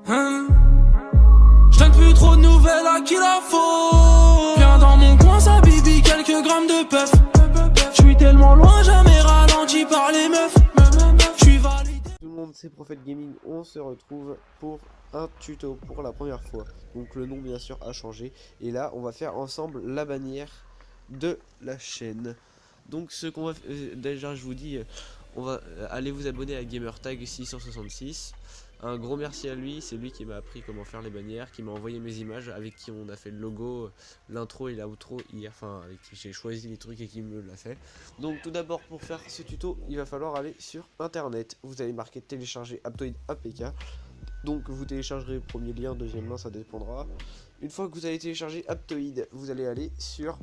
Hein? Je donne plus trop de nouvelles à qui la faut. Viens dans mon coin, ça bibi, quelques grammes de puff. Je suis tellement loin, jamais ralenti par les meufs. Je suis validé. Tout le monde, c'est Prophet Gaming, on se retrouve pour un tuto pour la première fois. Donc le nom bien sûr a changé. Et là on va faire ensemble la bannière de la chaîne. Donc ce qu'on va déjà je vous dis, on va aller vous abonner à Gamertag 666. Un gros merci à lui, c'est lui qui m'a appris comment faire les bannières, qui m'a envoyé mes images, avec qui on a fait le logo, l'intro et l'outro hier, enfin avec qui j'ai choisi les trucs et qui me l'a fait. Donc tout d'abord pour faire ce tuto, il va falloir aller sur internet. Vous allez marquer télécharger Aptoide APK. Donc vous téléchargerez le premier lien, deuxième lien, ça dépendra. Une fois que vous avez téléchargé Aptoide, vous allez aller sur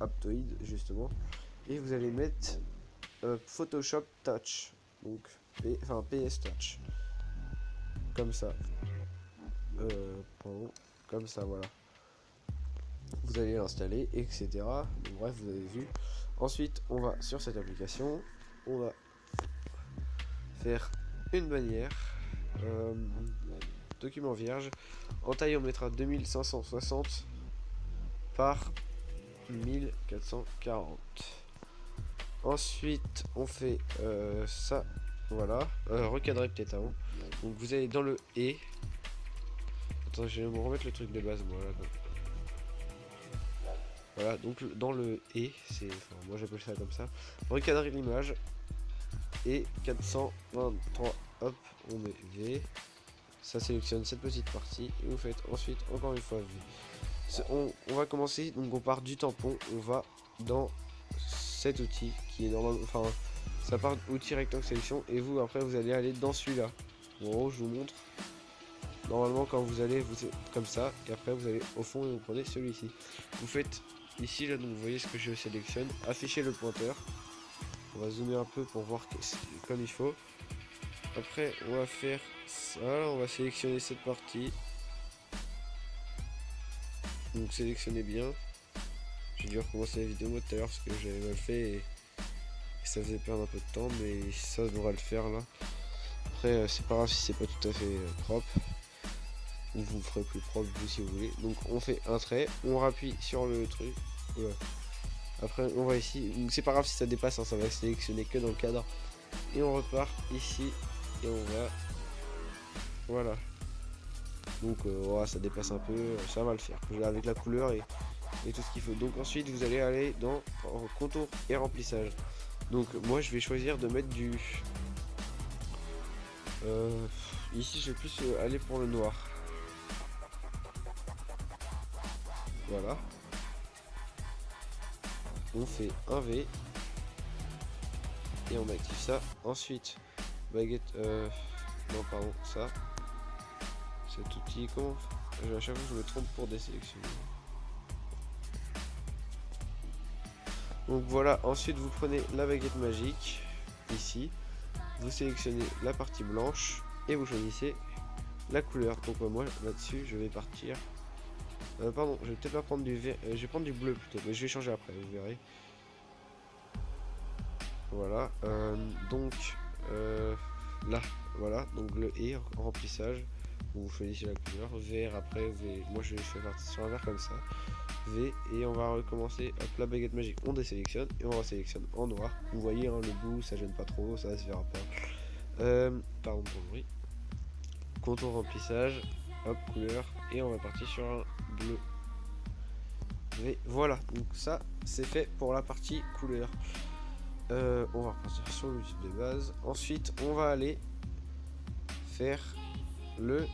Aptoide justement et vous allez mettre Photoshop Touch, donc PS Touch, comme ça, pardon, comme ça, voilà. Vous allez l'installer, etc. Donc, bref, vous avez vu. Ensuite, on va sur cette application, on va faire une bannière, document vierge. En taille, on mettra 2560 par 1440. Ensuite, on fait ça, voilà, recadrer peut-être avant. Donc vous allez dans le et. Attends, je vais me remettre le truc de base, moi, là. Voilà, donc dans le et, c'est, enfin, moi j'appelle ça comme ça. Recadrer l'image et 423, hop, on met V. Ça sélectionne cette petite partie et vous faites ensuite encore une fois V. On va commencer, donc on part du tampon, on va dans cet outil qui est normalement, enfin ça part outil rectangle sélection et vous après vous allez aller dans celui-là. En gros je vous montre. Normalement quand vous allez vous comme ça et après vous allez au fond et vous prenez celui-ci. Vous faites ici là, donc vous voyez ce que je sélectionne, afficher le pointeur. On va zoomer un peu pour voir comme il faut. Après on va faire ça, on va sélectionner cette partie. Donc sélectionnez bien. J'ai dû recommencer la vidéo moi tout à l'heure parce que j'avais mal fait et ça faisait perdre un peu de temps, mais ça devrait le faire là. Après c'est pas grave si c'est pas tout à fait propre, ou vous ferez plus propre vous si vous voulez. Donc on fait un trait, on rappuie sur le truc. Voilà. Après on va ici, c'est pas grave si ça dépasse, hein, ça va sélectionner que dans le cadre. Et on repart ici et on va, voilà. Donc voilà, ça dépasse un peu, ça va le faire avec la couleur et tout ce qu'il faut. Donc ensuite vous allez aller dans contour et remplissage. Donc moi je vais choisir de mettre du ici je vais plus aller pour le noir. Voilà, on fait un V et on active ça. Ensuite baguette, non pardon, ça cet outil, comment à chaque fois je me trompe pour désélectionner. Donc voilà, ensuite vous prenez la baguette magique ici, vous sélectionnez la partie blanche et vous choisissez la couleur. Donc moi là-dessus je vais partir, pardon, je vais peut-être pas prendre du vert, je vais prendre du bleu plutôt, mais je vais changer après, vous verrez. Voilà, donc là, voilà, donc le et remplissage, vous choisissez la couleur, vert après, V, moi je vais faire partir sur un vert comme ça, V, et on va recommencer, hop, la baguette magique, on désélectionne, et on resélectionne en noir, vous voyez, hein, le bout, ça gêne pas trop, ça se verra pas, pardon pour le bruit, contour remplissage, hop, couleur, et on va partir sur un bleu, V, voilà, donc ça, c'est fait pour la partie couleur. On va repartir sur l'outil de base. Ensuite, on va aller faire le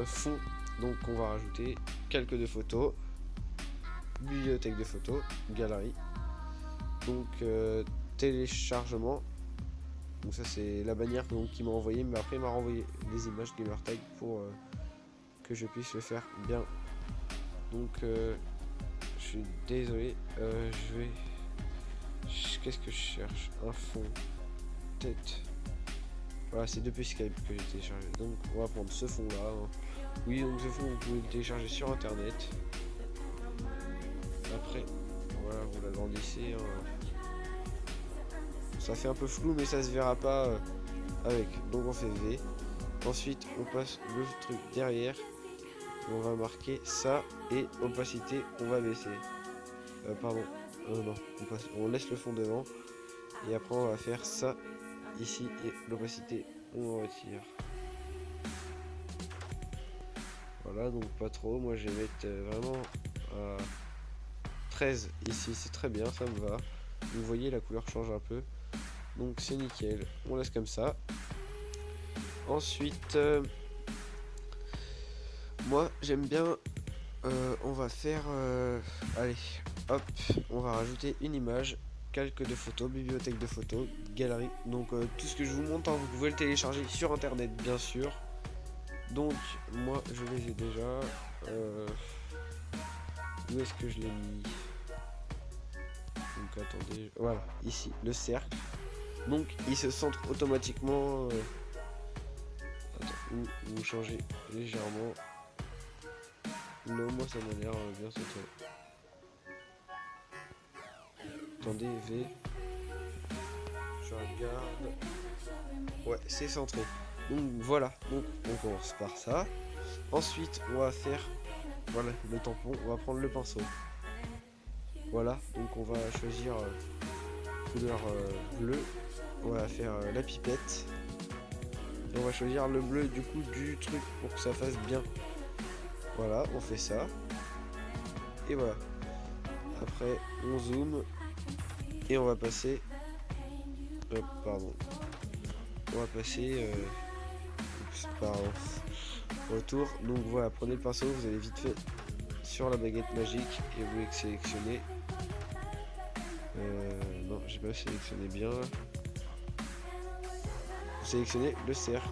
fond. Donc, on va rajouter quelques de photos, bibliothèque de photos, galerie. Donc, téléchargement. Donc, ça, c'est la bannière qui m'a envoyé, mais après, il m'a renvoyé des images Gamertag pour que je puisse le faire bien. Donc, je suis désolé, je vais. Qu'est-ce que je cherche? Un fond, tête. Voilà, c'est depuis Skype que j'ai téléchargé. Donc on va prendre ce fond là, hein. Oui, donc ce fond vous pouvez le télécharger sur internet. Après voilà, vous l'agrandissez, hein. Ça fait un peu flou mais ça se verra pas avec. Donc on fait V Ensuite on passe le truc derrière, on va marquer ça et opacité on va baisser. Pardon, non, on laisse le fond devant et après on va faire ça ici et l'opacité on retire. Voilà, donc pas trop, moi je vais mettre vraiment à 13 ici, c'est très bien, ça me va. Vous voyez la couleur change un peu, donc c'est nickel, on laisse comme ça. Ensuite moi j'aime bien on va faire allez hop, on va rajouter une image, calque de photos, bibliothèque de photos, galerie. Donc tout ce que je vous montre, hein, vous pouvez le télécharger sur internet bien sûr. Donc moi je les ai déjà. Où est-ce que je l'ai mis? Donc attendez, voilà, ici le cercle. Donc il se centre automatiquement. Attends, vous changez légèrement. Non, moi ça m'a l'air bien centré. Attendez, V. Je regarde. Ouais, c'est centré. Donc voilà, donc on commence par ça. Ensuite, on va faire, voilà, le tampon. On va prendre le pinceau. Voilà, donc on va choisir couleur bleue. On va faire la pipette. Et on va choisir le bleu du coup du truc pour que ça fasse bien. Voilà, on fait ça. Et voilà. Après, on zoome. Et on va passer... pardon. On va passer... pardon. Retour. Donc voilà, prenez le pinceau, vous allez vite fait sur la baguette magique. Et vous sélectionnez... non, j'ai pas sélectionné bien. Vous sélectionnez le cercle.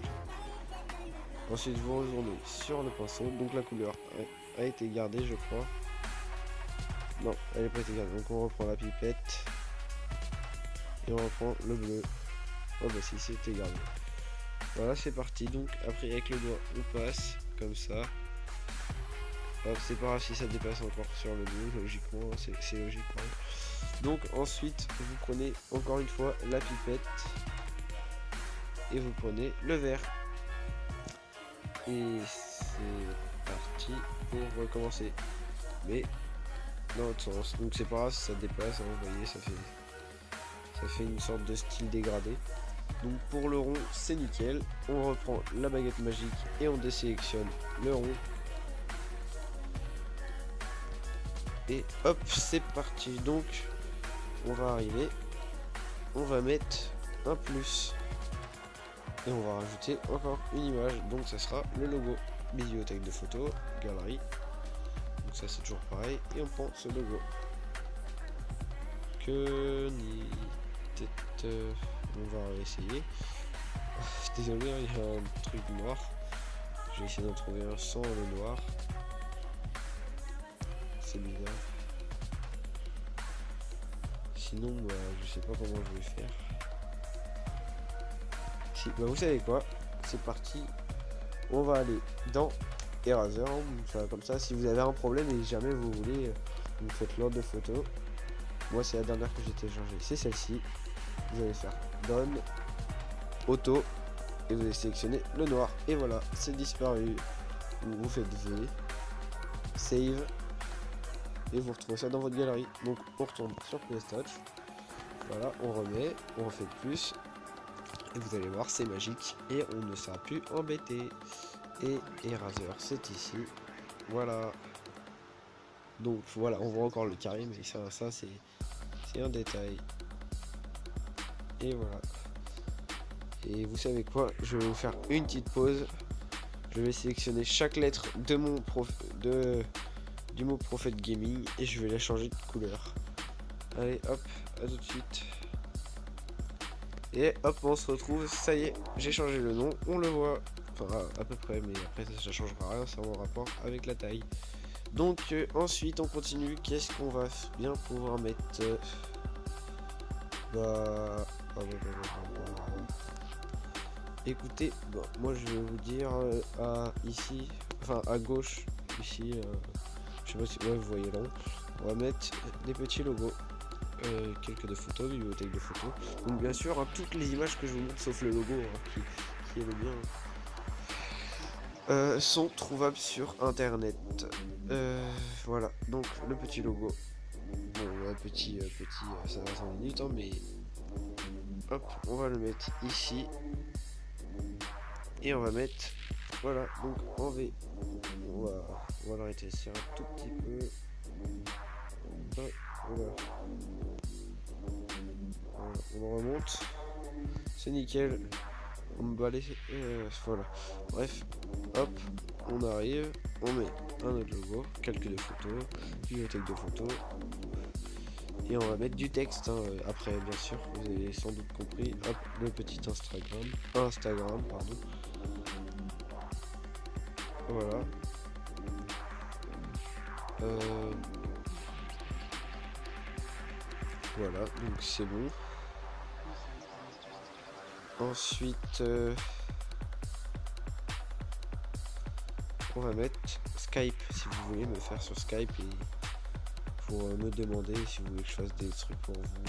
Ensuite, vous retournez sur le pinceau. Donc la couleur a été gardée, je crois. Non, elle n'a pas été gardée. Donc on reprend la pipette. Et on reprend le bleu. Oh bah si, c'était gardé. Voilà, c'est parti. Donc après, avec le doigt, on passe comme ça. Hop, c'est pas grave si ça dépasse encore sur le bleu. Logiquement, c'est logique. Donc ensuite, vous prenez encore une fois la pipette. Et vous prenez le vert. Et c'est parti pour recommencer. Mais dans l'autre sens. Donc c'est pas grave si ça dépasse, hein, vous voyez, ça fait une sorte de style dégradé. Donc pour le rond, c'est nickel. On reprend la baguette magique et on désélectionne le rond. Et hop, c'est parti. Donc on va arriver. On va mettre un plus. Et on va rajouter encore une image, donc ça sera le logo. Bibliothèque de photos, galerie. Donc ça c'est toujours pareil. Et on prend ce logo. Que ni tête. On va essayer. Désolé, il y a un truc noir. Je vais essayer d'en trouver un sans le noir. C'est bizarre. Sinon, bah, je sais pas comment je vais faire. Si, bah vous savez quoi, c'est parti. On va aller dans Eraser, comme ça. Si vous avez un problème et jamais vous voulez, vous faites l'ordre de photo. Moi c'est la dernière que j'ai téléchargée, c'est celle-ci. Vous allez faire Done, Auto, et vous allez sélectionner le noir. Et voilà, c'est disparu. Vous faites V, Save, et vous retrouvez ça dans votre galerie. Donc on retourne sur PlayStouch. Voilà, on remet, on refait plus. Et vous allez voir, c'est magique et on ne sera plus embêté. Et Eraser, c'est ici. Voilà. Donc voilà, on voit encore le carré, mais ça c'est un détail. Et voilà. Et vous savez quoi, je vais vous faire une petite pause. Je vais sélectionner chaque lettre de mon du mot Prophet Gaming et je vais la changer de couleur. Allez, hop, à tout de suite. Et hop, on se retrouve, ça y est, j'ai changé le nom, on le voit, enfin à peu près, mais après ça changera rien, c'est en rapport avec la taille. Donc ensuite on continue, qu'est-ce qu'on va bien pouvoir mettre écoutez, bon, moi je vais vous dire ici, enfin à gauche, ici, je sais pas si vous voyez là, on va mettre des petits logos. Quelques de photos, bibliothèque de photos. Donc bien sûr, hein, toutes les images que je vous montre sauf le logo, hein, qui est le bien. sont trouvables sur internet. Voilà, donc le petit logo. Bon, petit, ça va 5 minutes, hein, mais hop, on va le mettre ici. Et on va mettre, voilà, donc en V. On va l'arrêter ici un tout petit peu. Voilà. Voilà, on remonte. C'est nickel. On me balait. Voilà. Bref, hop, on arrive. On met un autre logo, calque de photos, bibliothèque de photos. Et on va mettre du texte, hein, après, bien sûr. Vous avez sans doute compris. Hop, le petit Instagram, pardon. Voilà. Voilà, donc c'est bon. Ensuite, on va mettre Skype, si vous voulez me faire sur Skype et pour me demander si vous voulez que je fasse des trucs pour vous.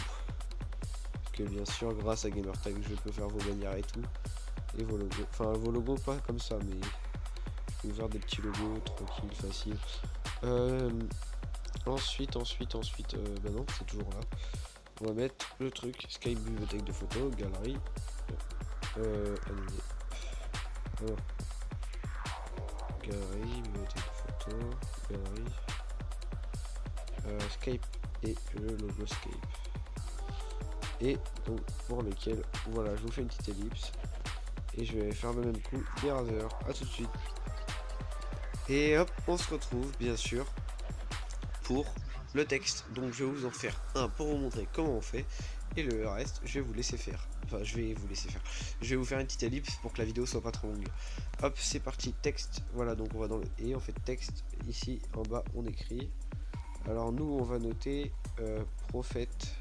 Parce que bien sûr, grâce à Gamertag, je peux faire vos bannières et tout. Et vos logos. Enfin, vos logos, pas comme ça, mais je peux faire des petits logos tranquilles, faciles. Ensuite, bah non, c'est toujours là. On va mettre le truc Skype, bibliothèque de photos, galerie. Annuler. Oh. Galerie, bibliothèque de photos, galerie. Skype et le logo Skype. Et donc pour lequel, voilà, je vous fais une petite ellipse. Et je vais faire le même coup des raseurs. A tout de suite. Et hop, on se retrouve bien sûr pour le texte. Donc je vais vous en faire un pour vous montrer comment on fait. Et le reste, je vais vous laisser faire. Enfin, je vais vous laisser faire. Je vais vous faire une petite ellipse pour que la vidéo soit pas trop longue. Hop, c'est parti, texte. Voilà, donc on va dans le et, on fait texte. Ici, en bas, on écrit. Alors nous, on va noter prophète.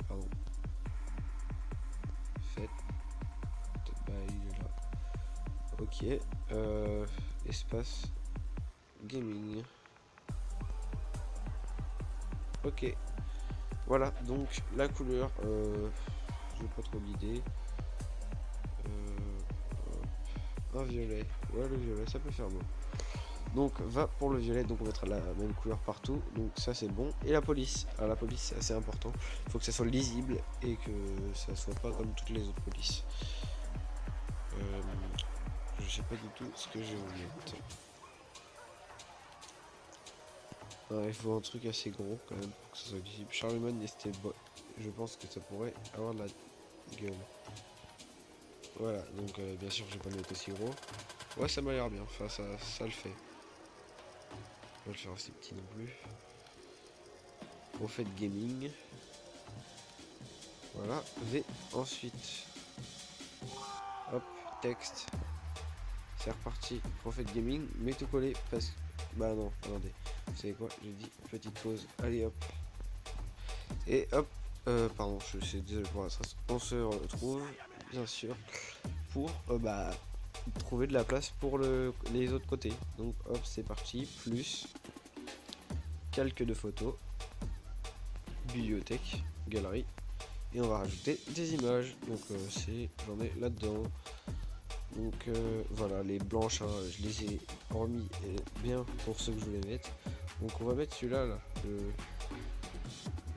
Pardon. Fait. Bah, il est là. Ok. Espace gaming. Ok. Voilà, donc la couleur, j'ai pas trop d'idées. Un violet. Ouais, le violet, ça peut faire beau. Donc va pour le violet, donc on mettra la même couleur partout. Donc ça c'est bon. Et la police. Alors la police c'est assez important. Il faut que ça soit lisible et que ça soit pas comme toutes les autres polices. Je sais pas du tout ce que je vais vous mettre. Il faut un truc assez gros quand même pour que ça soit visible. Charlemagne et c'était bon. Je pense que ça pourrait avoir de la gueule. Voilà, donc bien sûr je vais pas le mettre aussi gros. Ouais, ça m'a l'air bien, enfin ça le fait. On va le faire aussi petit non plus. Prophète gaming. Voilà, V. Ensuite, hop, texte. C'est reparti. Prophète gaming, mais tout collé parce que. Bah non, attendez. Vous savez quoi? J'ai dit petite pause. Allez hop. Et hop. Pardon, je suis désolé pour la trace. On se retrouve, bien sûr, pour trouver de la place pour les autres côtés. Donc hop, c'est parti. Plus calque de photos, bibliothèque, galerie. Et on va rajouter des images. Donc j'en ai là-dedans. Donc voilà, les blanches, hein, je les ai remis bien pour ceux que je voulais mettre. Donc on va mettre celui-là, là,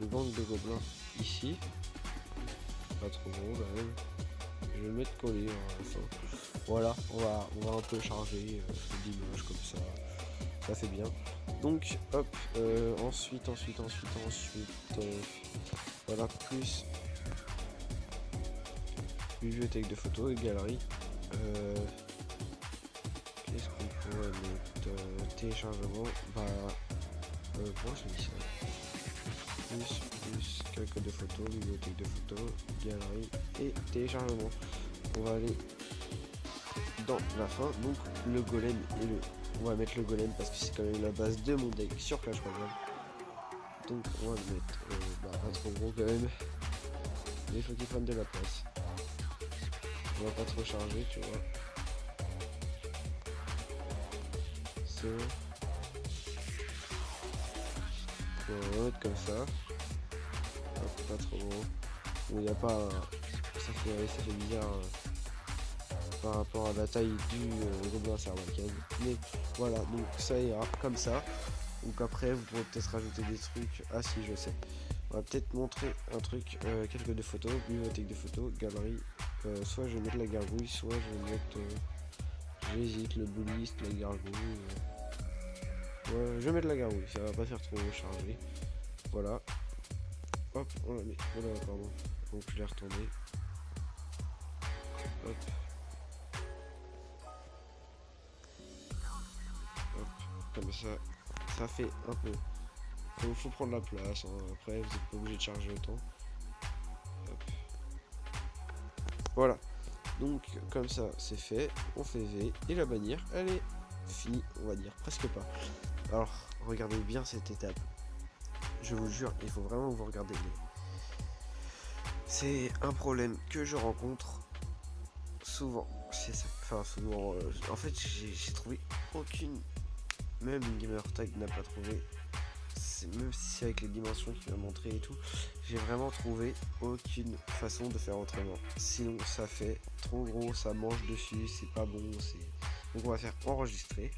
le gang de gobelins ici. Pas trop gros quand même. Je vais le mettre collé. Enfin. Voilà, on va un peu charger l'image comme ça. Ça fait bien. Donc hop, ensuite, voilà, plus bibliothèque de photos et galerie. Qu'est-ce qu'on pourrait mettre? Téléchargement, pourquoi je dis ça? Plus calque de photos, bibliothèque de photos, galerie et téléchargement. On va aller dans la fin, donc le golem et on va mettre le golem parce que c'est quand même la base de mon deck sur Clash Royale. Donc on va le mettre pas trop gros quand même, mais il faut qu'il prenne de la place. On va pas trop charger, tu vois. C'est bon. On va mettre comme ça. Hop, pas trop gros. Bon, il n'y a pas. Ça fait bizarre. par rapport à la taille du gobelin Sarbacane. Mais voilà, donc ça ira comme ça. Donc après vous pourrez peut-être rajouter des trucs. Ah si, je sais. On va peut-être montrer un truc, quelques de photos, bibliothèque de photos, galerie. Soit je vais mettre la gargouille, soit je vais mettre... j'hésite, le bouliste, la gargouille. Ouais, je vais mettre la gargouille, ça va pas faire trop chargé. Voilà. Hop, on la met. Voilà, pardon. Donc je l'ai retourné. Hop. Hop. Comme ça. Ça fait un peu. Faut prendre la place. Hein. Après, vous n'êtes pas obligé de charger autant. Hop. Voilà. Donc, comme ça, c'est fait. On fait V. Et la bannière, elle est finie, on va dire. Presque pas. Alors, regardez bien cette étape. Je vous jure, il faut vraiment vous regarder. C'est un problème que je rencontre souvent. C'est ça. Enfin, souvent. En fait, j'ai trouvé aucune. Même une gamer tag n'a pas trouvé. Même si c'est avec les dimensions qu'il m'a montré et tout, j'ai vraiment trouvé aucune façon de faire autrement. Sinon, ça fait trop gros, ça mange dessus, c'est pas bon. Donc, on va faire enregistrer.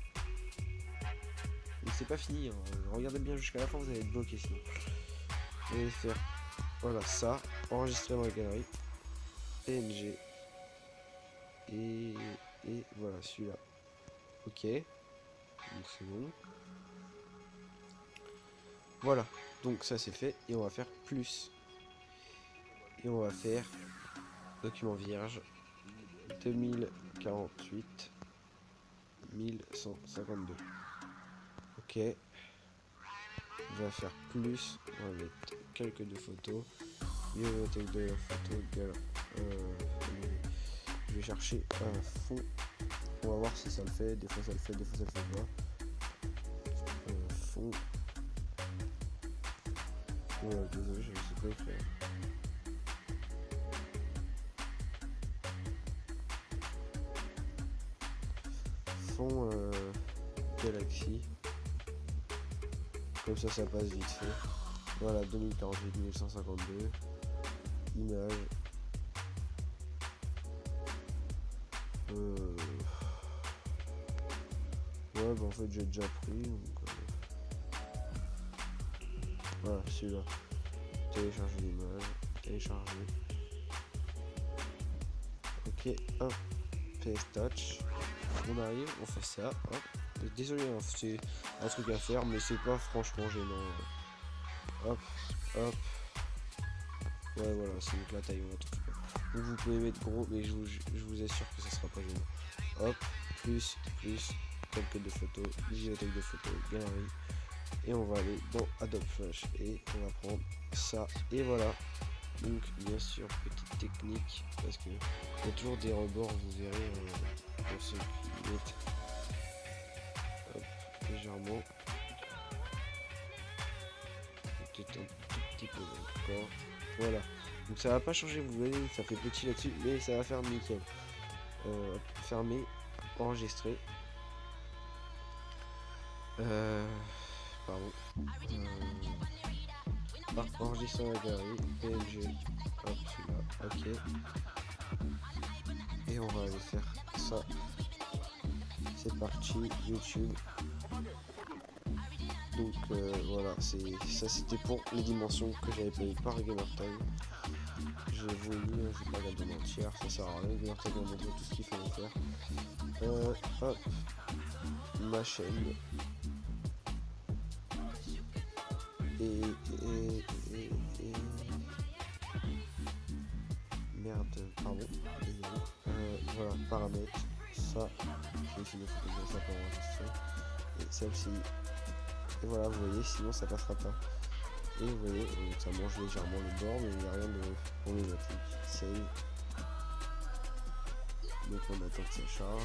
Mais c'est pas fini. Hein. Regardez bien jusqu'à la fin, vous allez être bloqué sinon. Je vais faire. Voilà, ça, enregistrer dans la galerie, PNG, et voilà celui-là. Ok, donc c'est bon. Voilà, donc ça c'est fait, et on va faire plus. Et on va faire document vierge 2048 1152. Ok, on va faire plus, on va mettre quelques de photos. Bibliothèque de la photo, je vais chercher un fond. On va voir si ça le fait. Des fois ça le fait, des fois ça le fait pas. Fond. Ouais, désolé, je ne sais pas écrire. Fond Galaxy. Comme ça passe vite fait. Voilà, 2048 1152. Image. Ouais, bah en fait j'ai déjà pris. Donc, voilà, celui-là. Télécharger l'image. Télécharger. Ok, un PS Touch. On arrive, on fait ça. Hop. Désolé, hein, c'est un truc à faire, mais c'est pas franchement gênant. Hop, hop. Ouais, voilà, c'est donc la taille, on va tout faire. Donc vous pouvez mettre gros, mais je vous assure que ça sera pas gênant. Hop, plus, quelques de photos, bibliothèque de photos, galerie. Et on va aller dans Adobe Flash et on va prendre ça. Et voilà. Donc, bien sûr, petite technique, parce que il y a toujours des rebords, vous verrez, pour ceux qui mettent. Hop, légèrement. Peut-être un tout petit peu encore. Voilà. Donc ça va pas changer, vous voyez, ça fait petit là-dessus, mais ça va faire nickel. Fermer, enregistrer. Pardon. Enregistrer la galerie, PNG. Hop, celui-là, ok. Et on va aller faire ça. C'est parti, YouTube. Donc voilà, ça c'était pour les dimensions que j'avais payé par Gamertag. J'ai voulu, je vais pas regarder entière, ça sert à rien. Gamertag m'a montré tout ce qu'il fallait faire. Hop, ma chaîne. Merde, pardon. Voilà, paramètres. Ça, j'ai fini ça pour enregistrer. Et celle-ci. Et voilà, vous voyez, sinon ça passera pas. Et vous voyez, ça mange légèrement le bord, mais il n'y a rien de problématique. Save. Donc on attend que ça charge.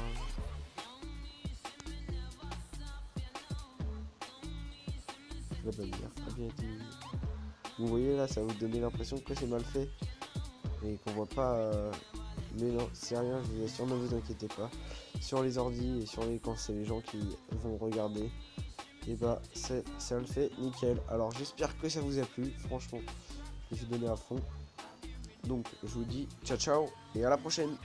La bannière a bien été mise. Vous voyez là, ça vous donner l'impression que c'est mal fait et qu'on voit pas. Mais non, c'est rien, je vous assure, ne vous inquiétez pas. Sur les ordis et sur les quand c'est les gens qui vont regarder, et bah ça le fait nickel. Alors j'espère que ça vous a plu, franchement, je me suis donné à fond. Donc je vous dis ciao ciao et à la prochaine.